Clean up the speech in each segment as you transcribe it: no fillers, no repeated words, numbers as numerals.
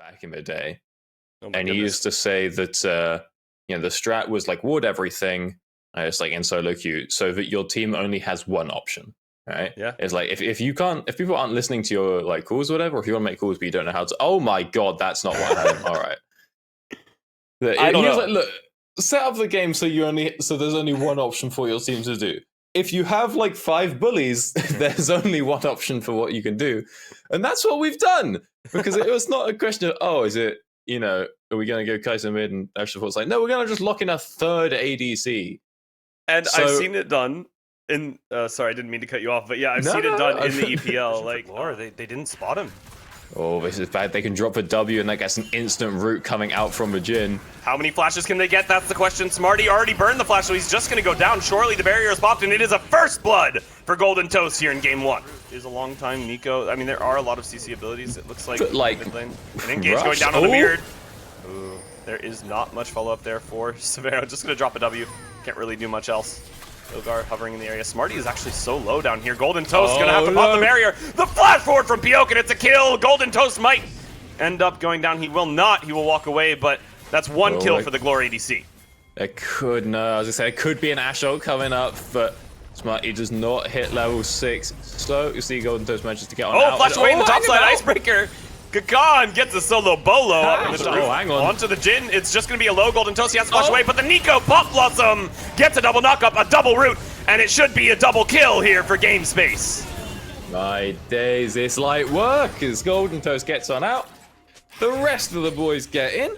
back in the day, and he used to say that you know, the strat was like ward everything. It's like in solo queue, so that your team only has one option. Right? Yeah. It's like if people aren't listening to your like calls or whatever, or if you want to make calls but you don't know how to. Oh my god, that's not what happened. All right. I don't know. Like, look, set up the game so there's only one option for your team to do. If you have like 5 bullies, there's only one option for what you can do, and that's what we've done. Because it was not a question of, oh, is it, you know, are we going to go Kaiser mid and extra force? Like, no, we're going to just lock in a third ADC. And I've seen it done in. Sorry, I didn't mean to cut you off, but yeah, I've seen it done in the EPL. Like, GLORE, they didn't spot him. Oh, this is bad. They can drop a W and that gets an instant root coming out from the Jhin. how many flashes can they get? That's the question. Smarty already burned the flash, so he's just going to go down. Surely the barrier is popped, and it is a first blood for Golden Toast here in game 1. Is a long time Nico. I mean, there are a lot of CC abilities. It looks like mid lane. An engage going down on the Mirrored. Ooh, there is not much follow-up there for Severo. Just going to drop a W. Can't really do much else. Ilgar hovering in the area. Smarty is actually so low down here. Golden Toast gonna have to pop the barrier. The flash forward from Pioke, and it's a kill. Golden Toast might end up going down. He will not. He will walk away, but that's one kill for the GLORE ADC. It could, no, I was gonna say, it could be an Ash ult coming up, but Smarty does not hit level 6. So you see Golden Toast manages to get on out. Flash away in the top side icebreaker. Kakan gets a solo bolo up in the top. Hang on. Onto the Jhin. It's just going to be a low Golden Toast. He has to flash away, but the Nico Pop Blossom gets a double knock-up, a double root, and it should be a double kill here for GameSpace. My days, this light work as Golden Toast gets on out. The rest of the boys get in.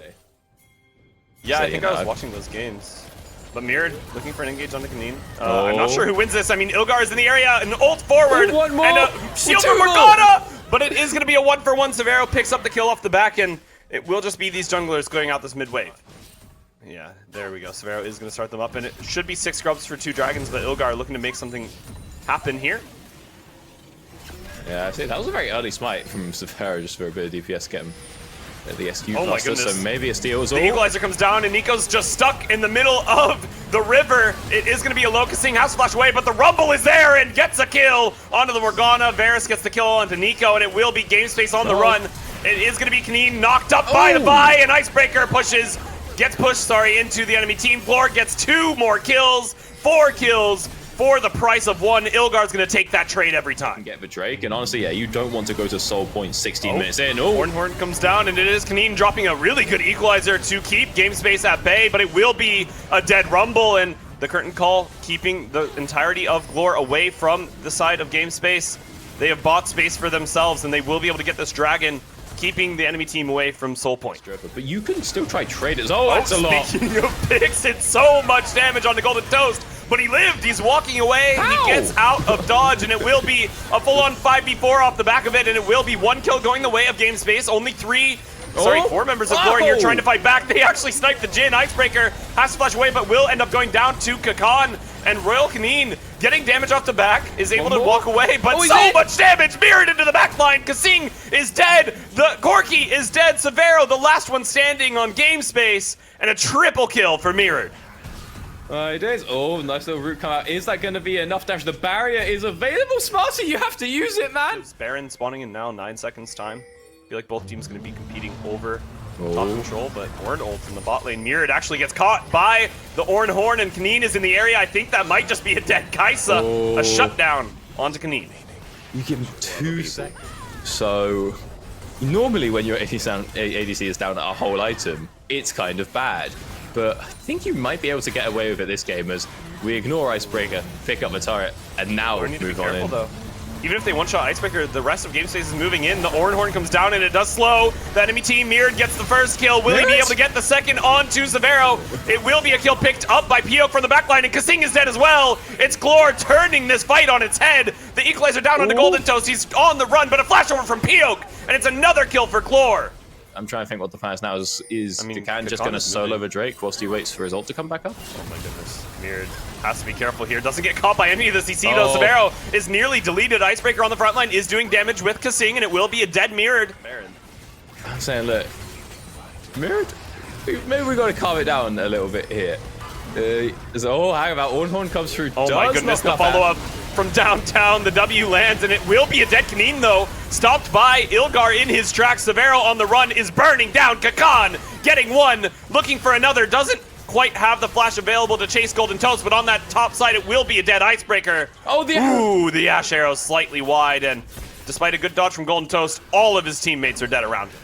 Yeah, I think I was watching those games. But Mirrored looking for an engage on the Kaneen. I'm not sure who wins this. I mean, Ilgar is in the area, an ult forward, one more. and a shield from Morgana! But it is going to be a 1-for-1. Severo picks up the kill off the back, and it will just be these junglers going out this mid wave. Yeah, there we go. Severo is going to start them up, and it should be 6 scrubs for 2 dragons, but Ilgar looking to make something happen here. Yeah, I see. That was a very early smite from Severo just for a bit of DPS get him the SQ cluster, so maybe a steal is all. The equalizer comes down, and Nico's just stuck in the middle of the river. It is going to be a low Kasing has to flash away, but the Rumble is there and gets a kill onto the Morgana. Varus gets the kill onto Nico, and it will be GameSpace on the run. It is going to be Kaneen knocked up by the buy, and Icebreaker gets pushed into the enemy team. GLORE gets 2 more kills, 4 kills. For the price of 1, Ilgar's going to take that trade every time. Get the Drake, and honestly, yeah, you don't want to go to Soul Point 16 minutes in. Horn comes down, and it is Kaneen dropping a really good equalizer to keep GameSpace at bay, but it will be a dead Rumble, and the curtain call keeping the entirety of GLORE away from the side of GameSpace. They have bought space for themselves, and they will be able to get this dragon, keeping the enemy team away from Soul Point. But you can still try trade it. Oh, that's a lot. Speaking of picks, it's so much damage on the Golden Toast. But he lived, he's walking away, he gets out of dodge, and it will be a full-on 5v4 off the back of it, and it will be 1 kill going the way of GameSpace. Only 4 members of GLORE here trying to fight back. They actually sniped the Jhin. Icebreaker has to flash away, but will end up going down to Kakan, and Royal Kaneen getting damage off the back, is able to walk away, but so much damage mirrored into the backline. Kasing is dead, the Corki is dead, Severo, the last one standing on GameSpace, and a triple kill for Mirrored. It is. Oh, nice little root come out. Is that going to be enough damage? The barrier is available, Smarty. You have to use it, man. Is Baron spawning in now, 9 seconds time. I feel like both teams going to be competing over top control, but Ornn ult in the bot lane. Mirrored actually gets caught by the Ornn Horn, and Kaneen is in the area. I think that might just be a dead Kaisa. A shutdown onto Kaneen. You give him 2 seconds. So, normally when your ADC is down at a whole item, it's kind of bad. But I think you might be able to get away with it this game as we ignore Icebreaker, pick up the turret, and now move on in. Though. Even if they one-shot Icebreaker, the rest of GameSpace is moving in. The Ornn Horn comes down, and it does slow. The enemy team, Mirrored, gets the first kill. Will he be able to get the second onto Severo? It will be a kill picked up by Pioke from the backline, and Kasing is dead as well. It's GLORE turning this fight on its head. The equalizer down onto Golden Toast. He's on the run, but a flash over from Pioke, and it's another kill for GLORE. I'm trying to think what the plan is now. Is Kakan just going to solo the Drake whilst he waits for his ult to come back up? Oh my goodness. Mirrored has to be careful here. Doesn't get caught by any of the CC though. Severo is nearly deleted. Icebreaker on the front line is doing damage with Kasing, and it will be a dead Mirrored. Baron. I'm saying, look, Mirrored, maybe we got to calm it down a little bit here. Hang about Ornn Horn comes through. Oh my goodness, the follow-up from downtown. The W lands, and it will be a dead Kaneen though. stopped by Ilgar in his tracks. Severo on the run is burning down. Kakan getting one, looking for another. Doesn't quite have the flash available to chase Golden Toast, but on that top side, it will be a dead Icebreaker. Oh, the Ash Arrow slightly wide, and despite a good dodge from Golden Toast, all of his teammates are dead around him.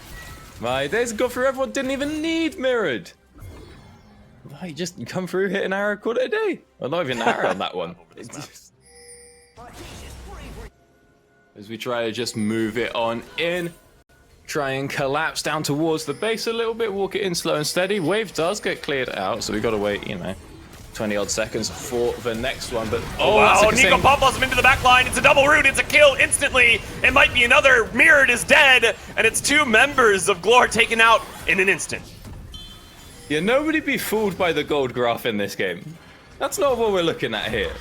My days go through, everyone didn't even need mirrored. You just come through, hit an arrow, call it a day. Well, not even an arrow on that one. As we try to just move it on in. Try and collapse down towards the base a little bit, walk it in slow and steady. Wave does get cleared out, so we got to wait, 20 odd seconds for the next one. But wow, Nico pop-balls him into the back line. It's a double root, it's a kill instantly. It might be another. Mirrored is dead, and it's 2 members of GLORE taken out in an instant. Yeah, nobody be fooled by the gold graph in this game. That's not what we're looking at here.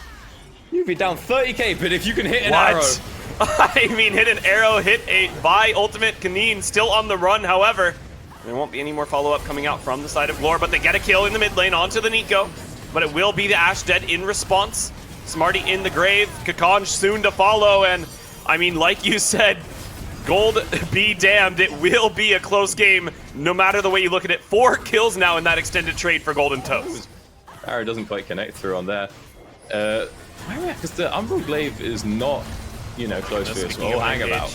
You'd be down 30k, but if you can hit an arrow. I mean, hit an arrow, hit a by ultimate. Kaneen still on the run, however. There won't be any more follow-up coming out from the side of GLORE, but they get a kill in the mid lane onto the Nico. But it will be the Ash dead in response. Smarty in the grave, Kakan soon to follow, and I mean, like you said, gold be damned, it will be a close game no matter the way you look at it. 4 kills now in that extended trade for Golden Toast. Arrow doesn't quite connect through on there. Because the Umbral Glaive is not, close to us. We'll hang about.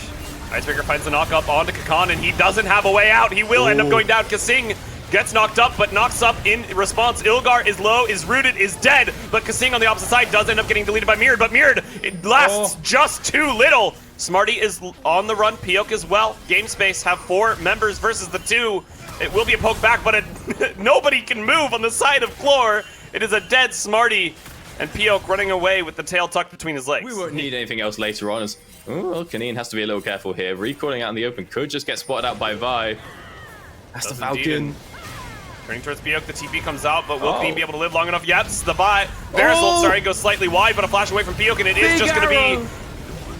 Icebreaker finds the knock up onto Kakan, and he doesn't have a way out. He will end up going down. Kasing gets knocked up, but knocks up in response. Ilgar is low, is rooted, is dead, but Kasing on the opposite side does end up getting deleted by Mirrored, but Mirrored, it lasts just too little. Smarty is on the run, Pyok as well. GameSpace have 4 members versus the 2. It will be a poke back, but nobody can move on the side of GLORE. It is a dead Smarty, and Pyok running away with the tail tucked between his legs. We won't need anything else later on. Well, Kaneen has to be a little careful here. Recalling out in the open could just get spotted out by Vi. That's the Falcon. Turning towards Pyok, the TP comes out, but will Kaneen be able to live long enough? Yes, the Vi. Varus ult, goes slightly wide, but a flash away from Pyok, and it is just going to be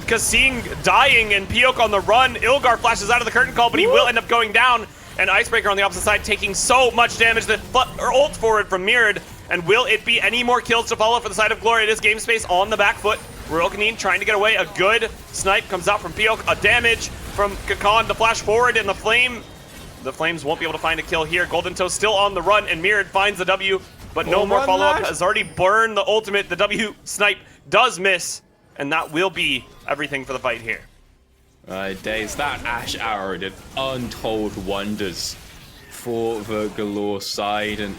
Kasing dying and Pyok on the run. Ilgar flashes out of the curtain call, but he will end up going down. And Icebreaker on the opposite side taking so much damage that ult forward from Mirrored. And will it be any more kills to follow for the side of GLORE? It is GameSpace on the back foot. Royal Kaneen trying to get away. A good snipe comes out from Pyok. A damage from Kakan to flash forward, and the Flames won't be able to find a kill here. Golden Toast still on the run, and Mirrored finds the W, but no more follow-up. Has already burned the ultimate. The W snipe does miss, and that will be everything for the fight here. Days, that Ash Arrow did untold wonders for the GLORE side, and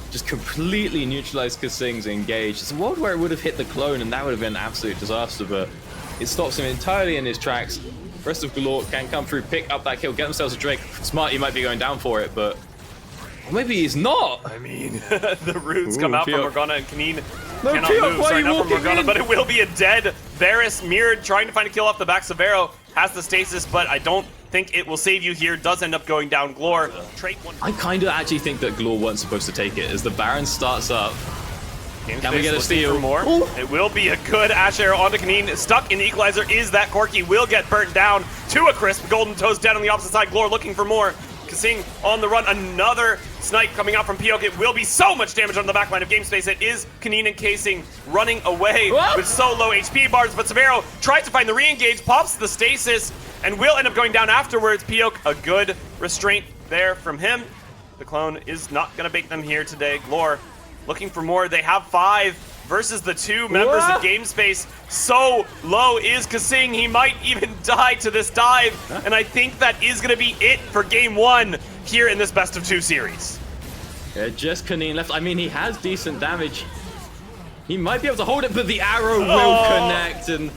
just completely neutralized Kasing's engage. It's a world where it would have hit the clone, and that would have been an absolute disaster, but it stops him entirely in his tracks. The rest of GLORE can come through, pick up that kill, get themselves a Drake. Smarty might be going down for it, but maybe he's not. I mean, the roots come out from Morgana, and Kaneen cannot Pyok, move. Sorry, not from Morgana, but it will be a dead Varus. Mirrored trying to find a kill off the back. Severo has the stasis, but I don't think it will save you here. Does end up going down GLORE. I kind of actually think that GLORE weren't supposed to take it. As the Baron starts up, can we get a steal? More? It will be a good Ash Arrow onto Kaneen. Stuck in Equalizer is that Corki. Will get burnt down to a crisp. Golden Toast dead on the opposite side. GLORE looking for more. Kasing on the run. Another snipe coming out from Pyok. It will be so much damage on the backline of GameSpace. It is Kaneen and Kasing running away with so low HP bars, but Severo tries to find the re-engage, pops the stasis, and will end up going down afterwards. Pyok, a good restraint there from him. The clone is not going to bait them here today. GLORE looking for more. They have 5 versus the 2 members of GameSpace. So low is Kasing. He might even die to this dive. And I think that is going to be it for game 1 here in this best of 2 series. Yeah, just Kaneen left. I mean, he has decent damage. He might be able to hold it, but the arrow will connect. And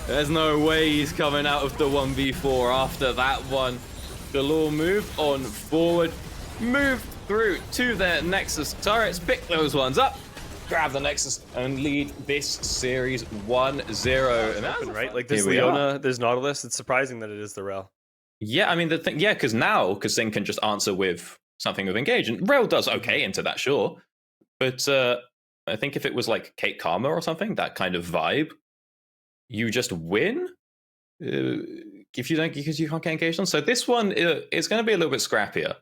there's no way he's coming out of the 1v4 after that one. GLORE move on forward. Move through to their Nexus turrets. Pick those ones up. Grab the Nexus and lead this series 1-0. And that's right. Like there's Leona, there's Nautilus. It's surprising that it is the Rel. Yeah, I mean, the thing, because now Kasing can just answer with something with Engage. And Rel does okay into that, sure. But I think if it was like Kate Karma or something, that kind of vibe, you just win. If you don't, because you can't get engaged on. So this one is going to be a little bit scrappier,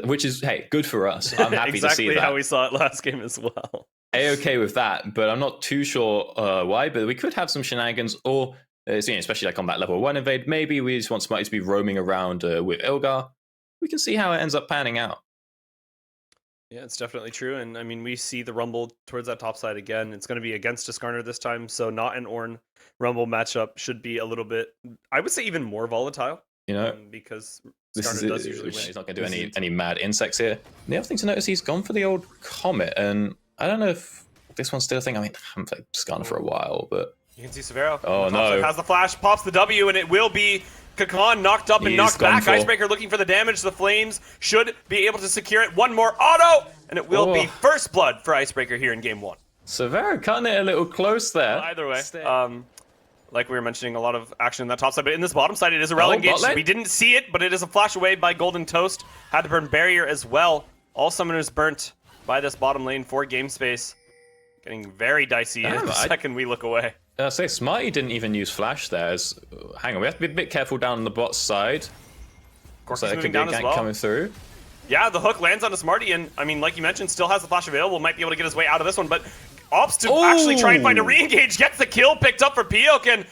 which is, hey, good for us. I'm happy to see that. Exactly how we saw it last game as well. A-okay with that, but I'm not too sure why. But we could have some shenanigans, or especially like on that level 1 invade. Maybe we just want Smarty to be roaming around with Ilgar. We can see how it ends up panning out. Yeah, it's definitely true. And I mean, we see the Rumble towards that top side again. It's going to be against Discarner this time. So not an Ornn Rumble matchup should be a little bit, I would say, even more volatile. You know, because Discarner does usually win. He's not going to do any mad insects here. The other thing to notice, he's gone for the old Comet. And I don't know if this one's still a thing. I mean, I haven't played Discarner for a while, but... You can see Severo. Oh, no. Has the flash, pops the W, and it will be Kakan knocked up and He's knocked back. for... Icebreaker looking for the damage. The Flames should be able to secure it. One more auto, and it will be first blood for Icebreaker here in game 1. Severo cutting it a little close there. Well, either way, like we were mentioning, a lot of action in that top side, but in this bottom side, it is a rel engage. We didn't see it, but it is a flash away by Golden Toast. Had to burn barrier as well. All summoners burnt by this bottom lane for GameSpace. Getting very dicey in the second we look away. I say Smarty didn't even use flash there. Hang on, we have to be a bit careful down on the bot side. So there could be a gank coming through. Yeah, the hook lands on a Smarty, and I mean, like you mentioned, still has the flash available. Might be able to get his way out of this one, but opts to actually try and find a re-engage, gets the kill picked up for Pyok, and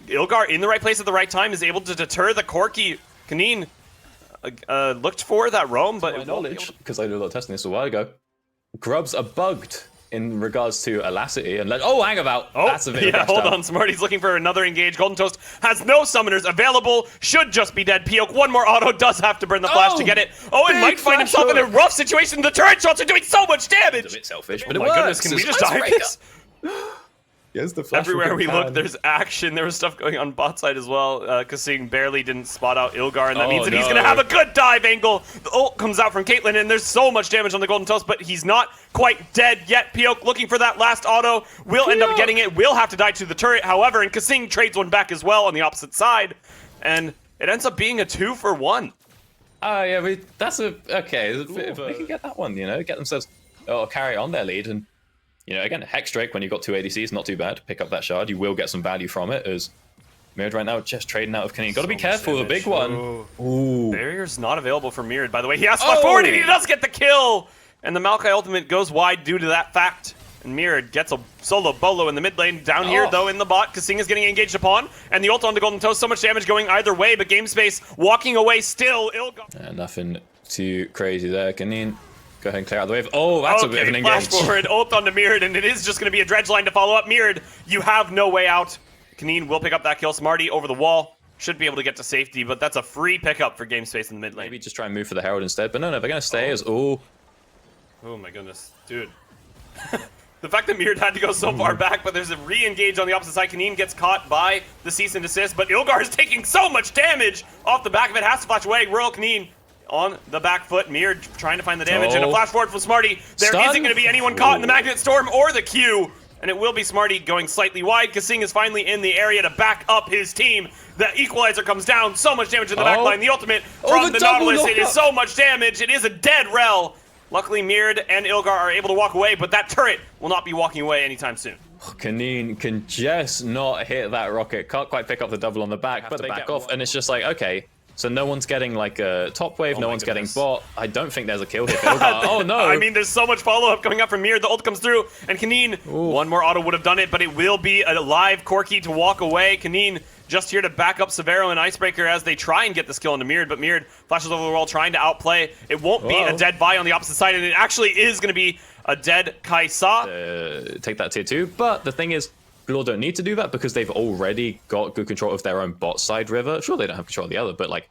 Ilgar in the right place at the right time is able to deter the Corki. Kaneen looked for that roam, but knowledge, because I did a lot of testing this a while ago. Grubs are bugged in regards to elasticity and hang about. That's a bit hold on. Smarty's looking for another engage. Golden Toast has no summoners available. Should just be dead. Pyok, one more auto, does have to burn the flash to get it. And might find himself in a rough situation. The turret shots are doing so much damage. It's a bit selfish, but my goodness, can we just dive this? Yes, the flash. Everywhere we look, there's action. There was stuff going on bot side as well. Kasing barely didn't spot out Ilgar, and that means that he's going to have a good dive angle. The ult comes out from Caitlyn, and there's so much damage on the Golden Toast, but he's not quite dead yet. Pyok looking for that last auto. Will end up getting it. Will have to die to the turret, however, and Kasing trades one back as well on the opposite side, and it ends up being a 2-for-1. Yeah, that's okay. They can get that one, get themselves carry on their lead, and again, Hex Drake, when you've got 2 ADCs, not too bad. Pick up that shard. You will get some value from it, as Mirrored right now just trading out of Kaneen. Got to be careful, the big one. Ooh. Barrier's not available for Mirrored, by the way. He has to forward, and he does get the kill! And the Maokai ultimate goes wide due to that fact. And Mirrored gets a solo bolo in the mid lane. Down here, though, in the bot, Kasing is getting engaged upon. And the ult on the Golden Toast, so much damage going either way, but GameSpace walking away still. Nothing too crazy there. Kaneen, go ahead and clear out the wave. That's a bit of an engage. Flash forward, ult onto Mirrored, and it is just going to be a dredge line to follow up. Mirrored, you have no way out. Kaneen will pick up that kill. Smarty over the wall. Should be able to get to safety, but that's a free pickup for GameSpace in the mid lane. Maybe just try and move for the Herald instead, but no, they're going to stay as Oh my goodness, dude. The fact that Mirrored had to go so far back, but there's a re-engage on the opposite side. Kaneen gets caught by the cease and desist, but Ilgar is taking so much damage off the back of it. Has to flash away. Royal Kaneen on the back foot. Mirrored trying to find the damage, and a flash forward from Smarty. There isn't going to be anyone caught in the Magnet Storm or the Q, and it will be Smarty going slightly wide. Kasing is finally in the area to back up his team. The equalizer comes down. So much damage in the backline. The ultimate from the Nautilus. It is so much damage. It is a dead rel. Luckily, Mirrored and Ilgar are able to walk away, but that turret will not be walking away anytime soon. Kaneen can just not hit that rocket. Can't quite pick up the double on the back, but they back off, and it's just like, okay, so no one's getting like a top wave, no one's getting bot. I don't think there's a kill here for Ilgar. Oh no! I mean, there's so much follow-up coming up from Mirrored. The ult comes through, and Kaneen, one more auto would have done it, but it will be a live Corki to walk away. Kaneen just here to back up Severo and Icebreaker as they try and get this kill into Mirrored, but Mirrored flashes over the wall trying to outplay. It won't be a dead Vi on the opposite side, and it actually is going to be a dead Kaisa. Take that tier 2, but the thing is, GLORE don't need to do that because they've already got good control of their own bot side river. Sure, they don't have control of the other, but like,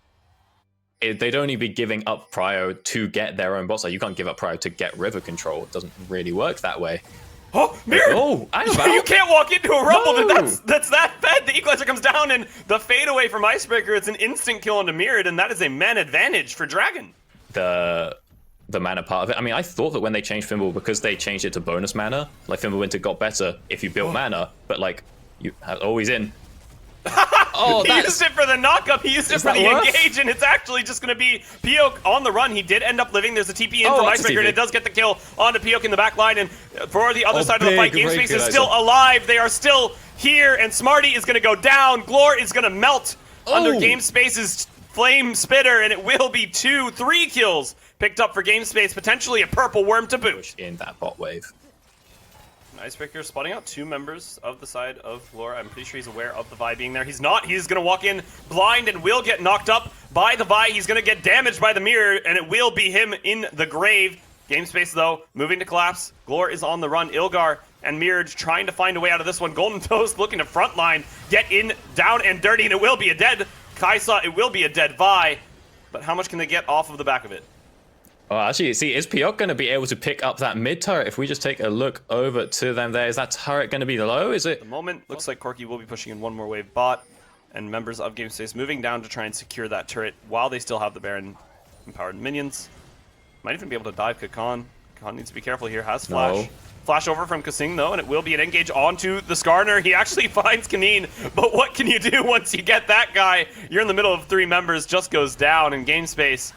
they'd only be giving up prio to get their own bot side. You can't give up prio to get river control. It doesn't really work that way. Mirrored! You can't walk into a rumble. That's that fed. The equalizer comes down, and the fade away from Icebreaker, it's an instant kill onto Mirrored, and that is a man advantage for Dragon. The mana part of it. I mean, I thought that when they changed Fimble, because they changed it to bonus mana, like Fimbulwinter got better if you built mana, but like, you have always in. He used it for the knock-up, he used it for the engage, and it's actually just going to be Pyok on the run. He did end up living. There's a TP in from Icebreaker, and it does get the kill onto Pyok in the back line. And for the other side of the fight, GameSpace is still alive. They are still here, and Smarty is going to go down. GLORE is going to melt under GameSpace's Flame Spitter, and it will be 2-3 kills picked up for GameSpace, potentially a purple worm to boot. In that bot wave. Icebreaker spotting out 2 members of the side of GLORE. I'm pretty sure he's aware of the Vi being there. He's not. He's going to walk in blind and will get knocked up by the Vi. He's going to get damaged by the mirror, and it will be him in the grave. GameSpace, though, moving to collapse. GLORE is on the run. Ilgar and Mirage trying to find a way out of this one. Golden Toast looking to frontline, get in, down, and dirty, and it will be a dead Kaisa. It will be a dead Vi. But how much can they get off of the back of it? Oh, actually, see, is Pyok going to be able to pick up that mid turret? If we just take a look over to them there, is that turret going to be low? Is it? At the moment, looks like Corki will be pushing in one more wave bot, and members of GameSpace moving down to try and secure that turret while they still have the Baron empowered minions. Might even be able to dive Kakan. Kakan needs to be careful here, has flash. No. Flash over from Kasing though, and it will be an engage onto the Skarner. He actually finds Kaneen, but what can you do once you get that guy? You're in the middle of 3 members, just goes down in GameSpace.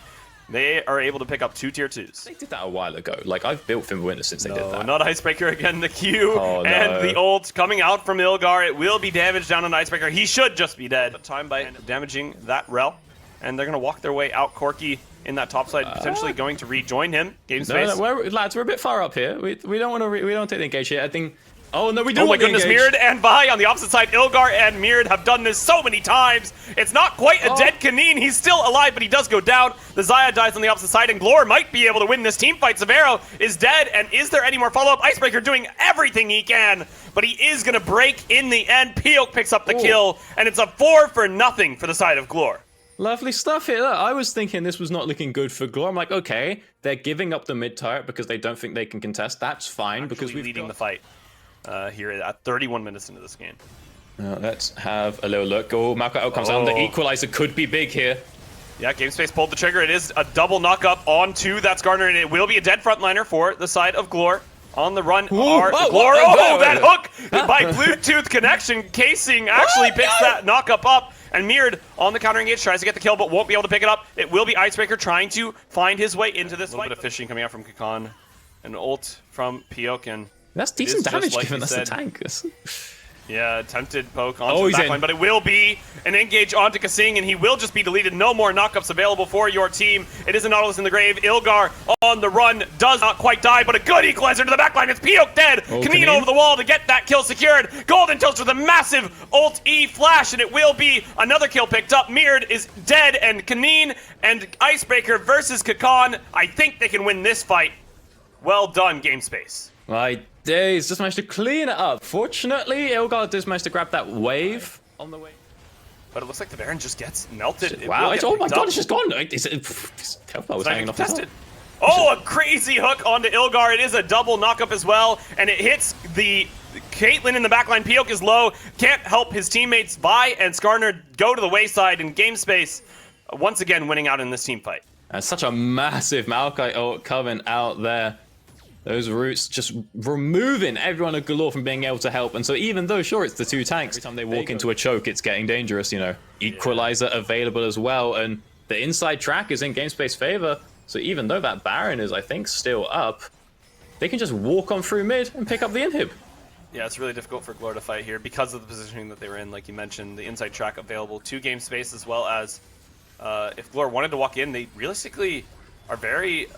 They are able to pick up 2 tier 2s. They did that a while ago. Like, I've built Fimbulwinter since they did that. Not Icebreaker again. The Q and no. the ult coming out from Ilgar. It will be damaged down on Icebreaker. He should just be dead. Time by damaging that Rel. And they're going to walk their way out. Corki in that top side, potentially going to rejoin him. GameSpace. No, lads, we're a bit far up here. We don't want to. We don't take the engage here. I think. Oh no, we do. Oh my want the goodness, engage. Mirrored and Vi on the opposite side. Ilgar and Mirrored have done this so many times. It's not quite a dead Kaneen. He's still alive, but he does go down. The Xayah dies on the opposite side, and GLORE might be able to win this team fight. Severo is dead, and is there any more follow-up? Icebreaker doing everything he can, but he is going to break in the end. Pyok picks up the kill, and it's a 4-0 for the side of GLORE. Lovely stuff here. Look, I was thinking this was not looking good for GLORE. I'm like, okay, they're giving up the mid turret because they don't think they can contest. That's fine because we're leading the fight here at 31 minutes into this game. Let's have a little look. Oh, Malco out comes down. The equalizer could be big here. Yeah, GameSpace pulled the trigger. It is a double knock-up onto that Skarner, and it will be a dead frontliner for the side of GLORE. On the run are GLORE. Oh, that hook by Bluetooth connection. Casing actually picks that knock-up up. And Mirrored on the counter engage tries to get the kill, but won't be able to pick it up. It will be Icebreaker trying to find his way into this fight. A little bit of fishing coming out from Kakan. An ult from Pyok, and that's decent damage like given us the tank. Yeah, attempted poke onto the backline, but it will be an engage onto Kasing, and he will just be deleted. No more knockups available for your team. It is a Nautilus in the grave. Ilgar on the run, does not quite die, but a good equalizer to the backline. It's Pyok dead. Kaneen over the wall to get that kill secured. Golden Toast with a massive ult E flash, and it will be another kill picked up. Mirrored is dead, and Kaneen and Icebreaker versus Kakan. I think they can win this fight. Well done, GameSpace. My days, just managed to clean it up. Fortunately, Ilgar does manage to grab that wave on the way. But it looks like the Baron just gets melted. Wow, oh my god, it's just gone. Was hanging off contested. Oh, a crazy hook onto Ilgar. It is a double knockup as well, and it hits the Caitlyn in the backline. Pyok is low, can't help his teammates. Vi and Skarner go to the wayside, and GameSpace once again winning out in this team fight. And such a massive Maokai ult coming out there. Those roots just removing everyone at GLORE from being able to help. And so even though, sure, it's the 2 tanks, every time they walk into a choke, it's getting dangerous, you know. Equalizer available as well. And the inside track is in GameSpace's favor. So even though that Baron is, I think, still up, they can just walk on through mid and pick up the inhib. Yeah, it's really difficult for GLORE to fight here because of the positioning that they were in. Like you mentioned, the inside track available to GameSpace, as well as if GLORE wanted to walk in, they realistically are very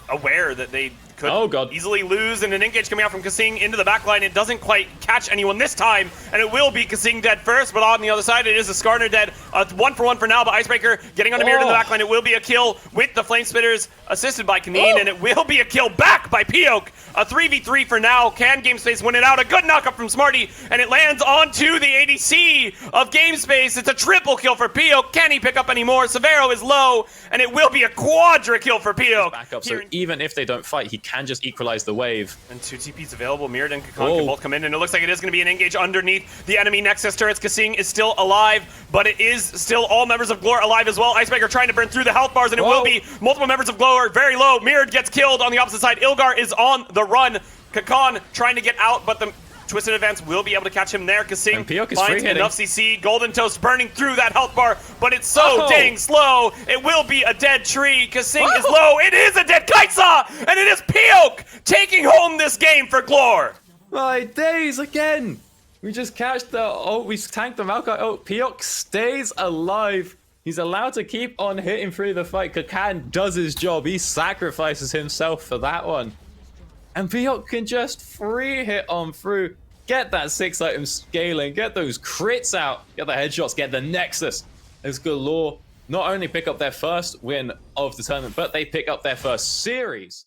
aware that they could easily lose, and an engage coming out from Kasing into the backline. It doesn't quite catch anyone this time, and it will be Kasing dead first, but on the other side, it is a Skarner dead. 1-for-1 for now, but Icebreaker getting on Mirrored in the backline. It will be a kill with the Flame Spitters, assisted by Kaneen, and it will be a kill back by Pyok. A 3v3 for now. Can GameSpace win it out? A good knockup from Smarty, and it lands onto the ADC of GameSpace. It's a triple kill for Pyok. Can he pick up any more? Severo is low, and it will be a quadra kill for Pyok. Back up, so even if they don't fight, he can just equalize the wave. And 2 TPs available. Mirrored and Kakan can both come in, and it looks like it is going to be an engage underneath the enemy Nexus turrets. Kasing is still alive, but it is still all members of GLORE alive as well. Icebreaker trying to burn through the health bars, and it will be multiple members of GLORE very low. Mirrored gets killed on the opposite side. Ilgar is on the run. Kakan trying to get out, but the Twisted Advance will be able to catch him there. Kasing finds enough CC. Golden Toast burning through that health bar, but it's so dang slow. It will be a dead tree. Kasing is low. It is a dead Kaisa, and it is Pyok taking home this game for GLORE. My days again. We just catch the we tanked the Maokai ult. Pyok stays alive. He's allowed to keep on hitting through the fight. Kakan does his job. He sacrifices himself for that one. And BO2 can just free hit on through, get that 6-item scaling, get those crits out, get the headshots, get the Nexus. As GLORE not only pick up their first win of the tournament, but they pick up their first series.